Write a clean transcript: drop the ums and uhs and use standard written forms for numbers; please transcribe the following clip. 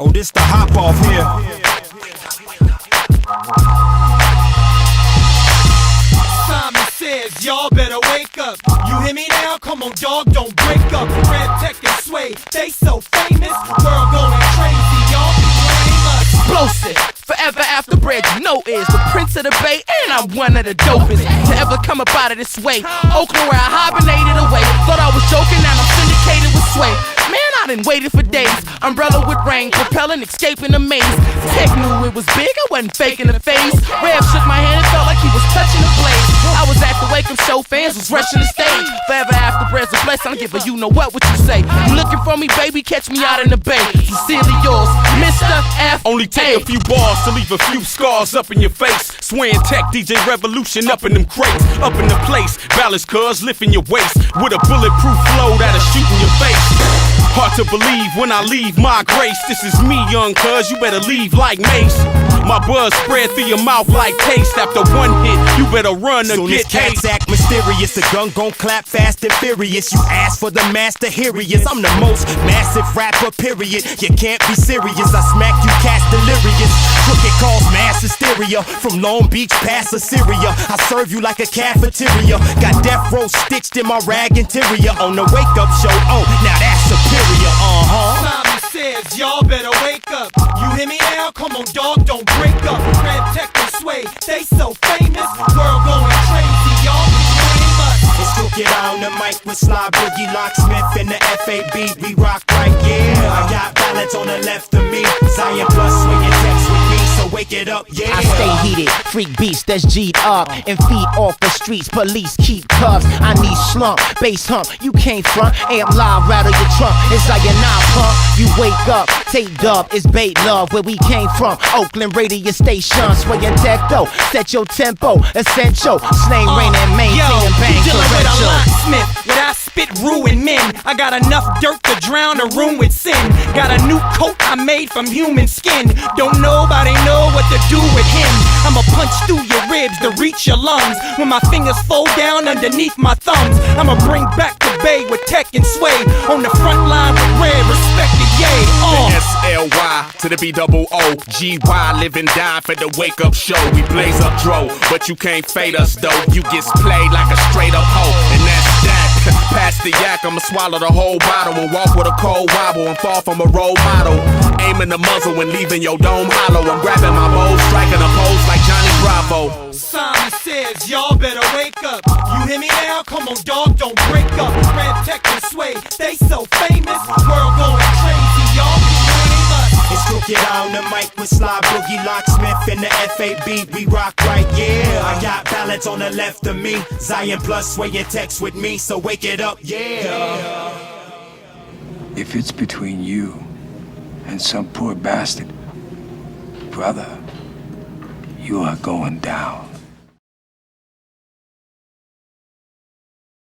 Oh, this the hop off here. Simon says, y'all better wake up. You hear me now? Come on, dog, don't break up. Red Tech and Sway, they so famous. World going crazy, y'all be blame us. Explosive, forever after bread, you know is the Prince of the Bay, and I'm one of the dopest to ever come up out of this way. Oakland where I hibernated away. Thought I was joking, now I'm syndicated with Sway. Man, I done waited for days. Umbrella with rain, propelling, escaping the maze. Tech knew it was big, I wasn't faking the face. Rev shook my hand, it felt like he was touching the blade. I was at the wake-up show, fans was rushing the stage. Forever after bread's a blessing, I don't give a you know what you say. You looking for me, baby, catch me out in the bay. Sincerely yours, Mistah FAB. Only take a few bars to leave a few scars up in your face. Swaying tech, DJ Revolution up in them crates. Up in the place, balance cuz, lifting your waist. With a bulletproof flow that'll shoot in your face. Hard to believe when I leave my grace. This is me, young cuz, you better leave like Mace. My buzz spread through your mouth like taste. After one hit, you better run or Soon get as cats aced. act mysterious, the gun gon' clap fast and furious. You ask for the master, here he is. I'm the most massive rapper, period. You can't be serious, I smack you cats delirious. Crooked calls mass hysteria. From Long Beach past Assyria, I serve you like a cafeteria. Got death row stitched in my rag interior. On the wake up show, oh, now that's superior. Simon says, y'all better wake up. You hear me now? Come on, dog, don't break up. Red Tech and Sway, they so famous. World going crazy, y'all be blame us. It's Crooked on the mic with Sly Boogy, Locksmith, and the FAB. We rock right, yeah. I got balance on the left of me. Zion plus swinging text with me, so wake it up, yeah. I stay heated, freak beast that's G'd up and feet off the streets. Police keep cuffs. I need slump, bass hump. You can't front. Amp live, rattle your trunk. It's like you're not pump. You wake up, take dub. It's bait love where we came from. Oakland radio station. Sway your tech though. Set your tempo. Essential. Slang rain and maintain bang. You dealing with a locksmith. When I spit ruin men, I got enough dirt to drown a room with sin. Got a new coat I made from human skin. Don't nobody know what to do with him. I'ma punch through your ribs to reach your lungs. When my fingers fold down underneath my thumbs, I'ma bring back the Bay with Tech and Sway. On the front line with Red, respected, yay. The SLY to the BOOGY, live and die for the wake up show. We blaze up dro, but you can't fade us though. You get played like a straight up hoe, and that's that. Pass the yak, I'ma swallow the whole bottle and walk with a cold wobble and fall from a role model. Aiming the muzzle and leaving your dome hollow. I'm grabbing my bow, striking a pose like Johnny Bravo. Simon says, y'all better wake up. You hear me now? Come on, dog, don't break up. Red Tech and Sway, they so famous. World going crazy, y'all be blame us. It's Crooked on the mic with Sly Boogie, Locksmith, and the FAB. We rock right, yeah. I got balance on the left of me. Zion plus swaying text with me, so wake it up, yeah. If it's between you and some poor bastard, brother, you are going down.